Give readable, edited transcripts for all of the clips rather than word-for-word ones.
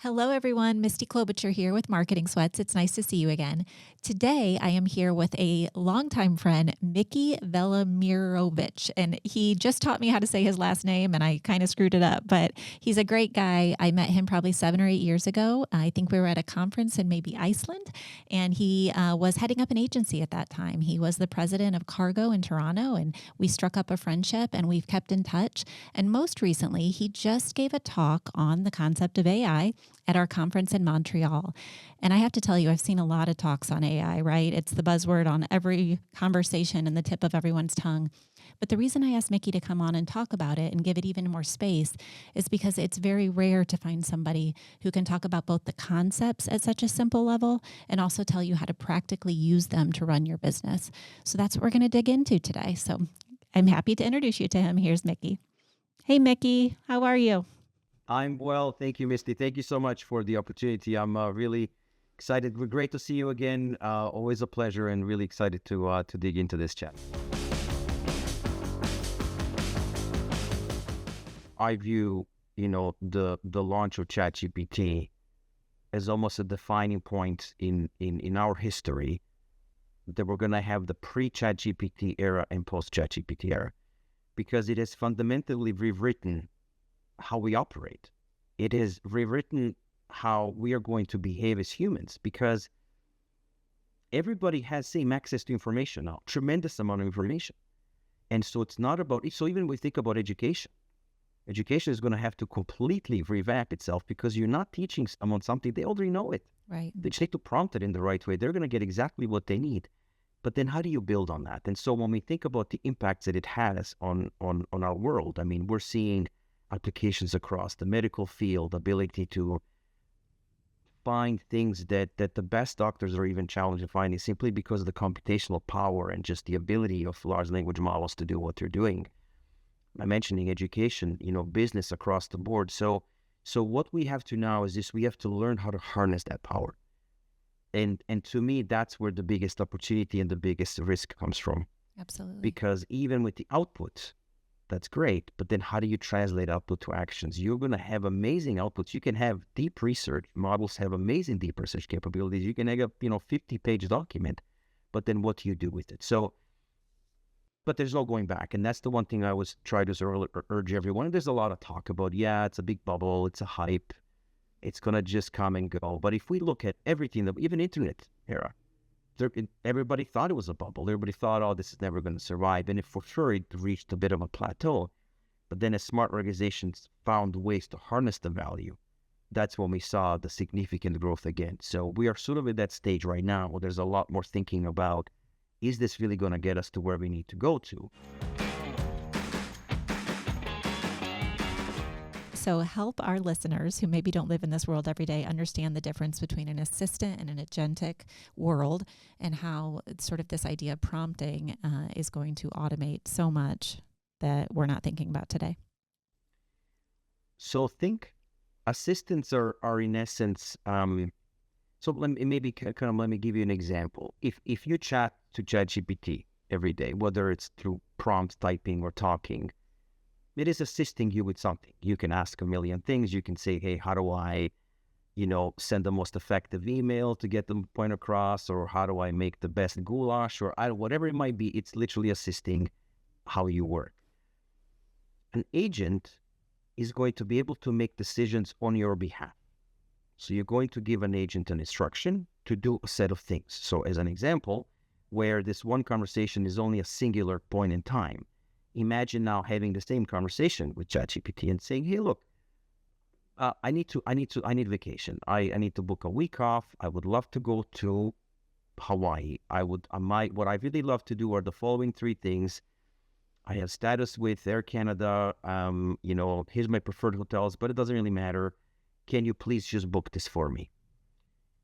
Hello, everyone. Misty Klobuchar here with Marketing Sweats. It's nice to see you again. Today, I am here with a longtime friend, Mickey Velimirovich, and he just taught me how to say his last name, and I kind of screwed it up, but he's a great guy. I met him probably 7 or 8 years ago. I think we were at a conference in maybe Iceland, and he was heading up an agency at that time. He was the president of Cargo in Toronto, and we struck up a friendship, and we've kept in touch. And most recently, he just gave a talk on the concept of AI at our conference in Montreal. And I have to tell you, I've seen a lot of talks on AI, right? It's the buzzword on every conversation and the tip of everyone's tongue. But the reason I asked Mickey to come on and talk about it and give it even more space is because it's very rare to find somebody who can talk about both the concepts at such a simple level and also tell you how to practically use them to run your business. So that's what we're going to dig into today. So I'm happy to introduce you to him. Here's Mickey. Hey, Mickey, how are you? I'm well. Thank you, Misty. Thank you so much for the opportunity. I'm really excited. We're great to see you again. Always a pleasure and really excited to dig into this chat. I view, the launch of ChatGPT as almost a defining point in our history that we're going to have the pre-ChatGPT era and post-ChatGPT era because it has fundamentally rewritten how we operate. It has rewritten how we are going to behave as humans because everybody has same access to information now, tremendous amount of information. And so it's not about, so even when we think about education is going to have to completely revamp itself because you're not teaching someone something, they already know it. Right. They just need to prompt it in the right way. They're going to get exactly what they need. But then how do you build on that? And so when we think about the impacts that it has on our world, I mean, we're seeing applications across the medical field, ability to find things that the best doctors are even challenged in finding simply because of the computational power and just the ability of large language models to do what they're doing. I'm mentioning education, business across the board. So what we have to now is this: we have to learn how to harness that power. And to me, that's where the biggest opportunity and the biggest risk comes from. Absolutely. Because even with the output, that's great, but then how do you translate output to actions? You're going to have amazing outputs. You can have deep research. Models have amazing deep research capabilities. You can have a 50-page document, but then what do you do with it? So, but there's no going back, and that's the one thing I was trying to urge everyone. There's a lot of talk about, it's a big bubble, it's a hype, it's going to just come and go. But if we look at everything, even internet era, everybody thought it was a bubble. Everybody thought, oh, this is never going to survive. And for sure, it reached a bit of a plateau. But then as smart organizations found ways to harness the value, that's when we saw the significant growth again. So we are sort of at that stage right now where there's a lot more thinking about, is this really going to get us to where we need to go to? So help our listeners who maybe don't live in this world every day understand the difference between an assistant and an agentic world and how sort of this idea of prompting is going to automate so much that we're not thinking about today. So think assistants are in essence, so let me give you an example. If you chat to ChatGPT every day, whether it's through prompt typing or talking, it is assisting you with something. You can ask a million things. You can say, hey, how do I, send the most effective email to get the point across? Or how do I make the best goulash? Or whatever it might be, it's literally assisting how you work. An agent is going to be able to make decisions on your behalf. So you're going to give an agent an instruction to do a set of things. So as an example, where this one conversation is only a singular point in time, imagine now having the same conversation with ChatGPT and saying, hey, look, I need vacation. I need to book a week off. I would love to go to Hawaii. What I really love to do are the following three things. I have status with Air Canada. Here's my preferred hotels, but it doesn't really matter. Can you please just book this for me?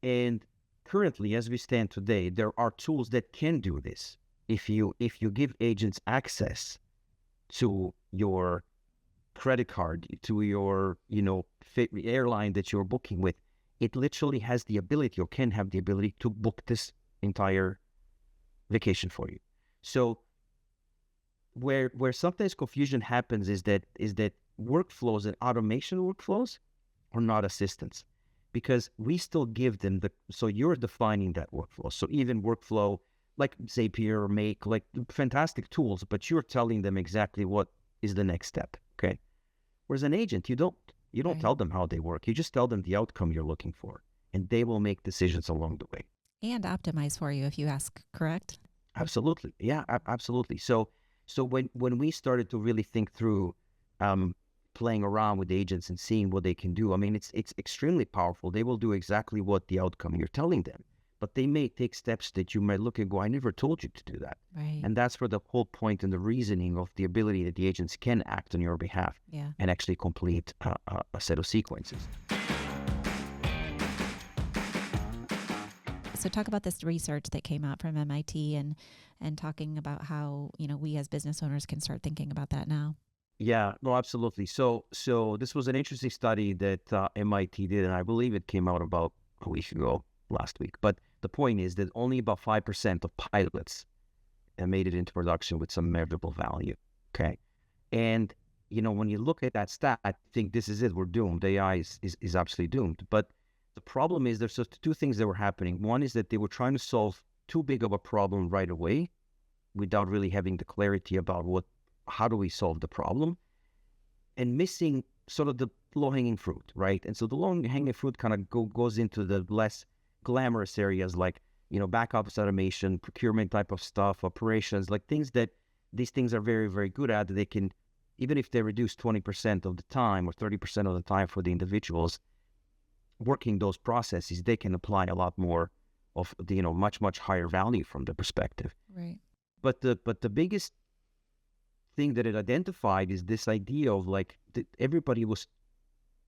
And currently, as we stand today, there are tools that can do this. If you give agents access to your credit card, to your, airline that you're booking with, it literally has the ability or can have the ability to book this entire vacation for you. So where sometimes confusion happens is that workflows and automation workflows are not assistants. because we still give them so you're defining that workflow. So even workflow like Zapier or Make, like fantastic tools, but you're telling them exactly what is the next step. Okay. Whereas an agent, you don't Right. tell them how they work. You just tell them the outcome you're looking for, and they will make decisions along the way. And optimize for you if you ask, correct? Absolutely. Yeah, absolutely. So when we started to really think through playing around with agents and seeing what they can do, I mean, it's extremely powerful. They will do exactly what the outcome you're telling them, but they may take steps that you might look and go, I never told you to do that. Right. And that's where the whole point and the reasoning of the ability that the agents can act on your behalf Yeah. and actually complete a set of sequences. So talk about this research that came out from MIT and talking about how, we as business owners can start thinking about that now. Yeah, no, absolutely. So this was an interesting study that MIT did, and I believe it came out about a week ago, last week. But the point is that only about 5% of pilots made it into production with some measurable value. Okay, and when you look at that stat, I think this is it. We're doomed. AI is absolutely doomed. But the problem is there's just two things that were happening. One is that they were trying to solve too big of a problem right away, without really having the clarity about how do we solve the problem, and missing sort of the low-hanging fruit, right? And so the low-hanging fruit kind of goes into the less glamorous areas like, back office automation, procurement type of stuff, operations, like these things are very, very good at. They can, even if they reduce 20% of the time or 30% of the time for the individuals working those processes, they can apply a lot more of the, much, much higher value from the perspective. Right. But the biggest thing that it identified is this idea of like everybody was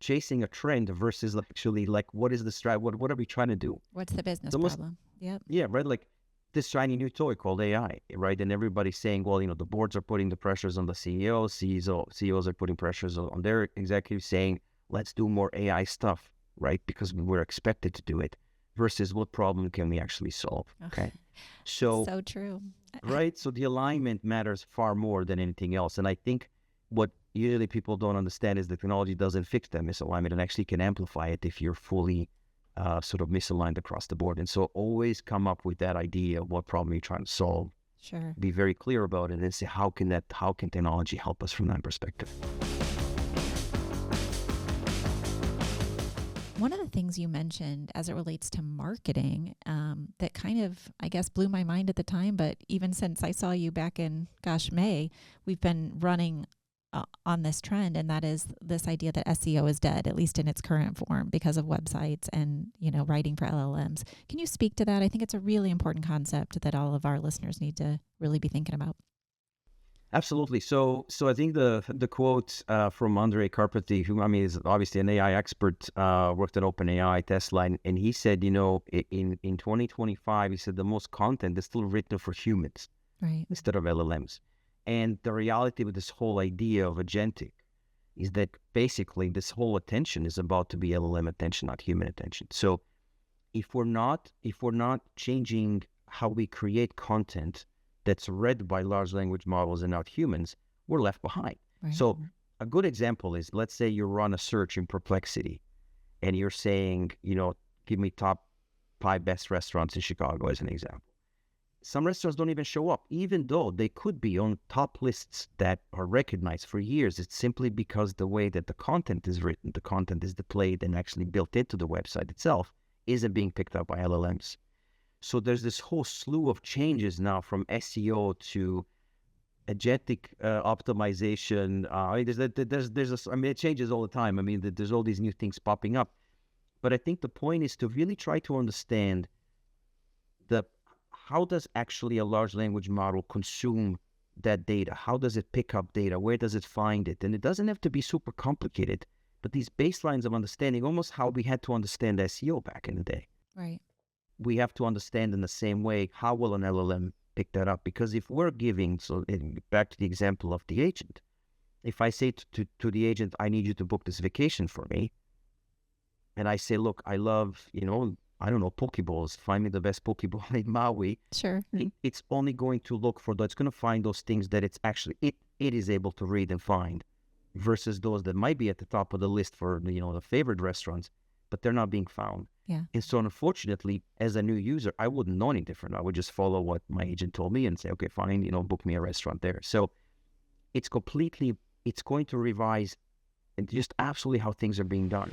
chasing a trend versus actually like what is the strat? What are we trying to do? What's the business Almost, problem? Yep. yeah, right. Like this shiny new toy called AI, right? And everybody's saying, well, the boards are putting the pressures on the CEOs, CEOs are putting pressures on their executives, saying, let's do more AI stuff, right? Because we're expected to do it. Versus what problem can we actually solve? Okay, So true. right? So the alignment matters far more than anything else. And I think what usually people don't understand is the technology doesn't fix that misalignment and actually can amplify it if you're fully sort of misaligned across the board. And so always come up with that idea of what problem you're trying to solve. Sure. Be very clear about it and say, how can technology help us from that perspective? One of the things you mentioned as it relates to marketing that kind of, I guess, blew my mind at the time, but even since I saw you back in, May, we've been running on this trend, and that is this idea that SEO is dead, at least in its current form, because of websites and, writing for LLMs. Can you speak to that? I think it's a really important concept that all of our listeners need to really be thinking about. Absolutely. So I think the quote from Andrej Karpathy, who is obviously an AI expert, worked at OpenAI, Tesla, and he said, in 2025, he said the most content is still written for humans, right, instead of LLMs. And the reality with this whole idea of agentic is that basically this whole attention is about to be LLM attention, not human attention. So if we're not changing how we create content that's read by large language models and not humans, we're left behind. right. So a good example is, let's say you run a search in Perplexity and you're saying, give me top 5 best restaurants in Chicago as an example. Some restaurants don't even show up, even though they could be on top lists that are recognized for years. It's simply because the way that the content is written, the content is displayed and actually built into the website itself, isn't being picked up by LLMs. So there's this whole slew of changes now from SEO to agentic optimization. It changes all the time. There's all these new things popping up. But I think the point is to really try to understand how does actually a large language model consume that data? How does it pick up data? Where does it find it? And it doesn't have to be super complicated, but these baselines of understanding, almost how we had to understand SEO back in the day. Right. We have to understand in the same way, how will an LLM pick that up? Because if we're giving, back to the example of the agent, if I say to the agent, I need you to book this vacation for me, and I say, look, I love, I don't know, Pokeballs, find me the best Pokeball in Maui. Sure. It's only going to look for it's going to find those things that it's actually, it is able to read and find, versus those that might be at the top of the list for, the favorite restaurants. but they're not being found. Yeah. And so unfortunately, as a new user, I wouldn't know any different. I would just follow what my agent told me and say, okay, fine, book me a restaurant there. So it's going to revise and just absolutely how things are being done.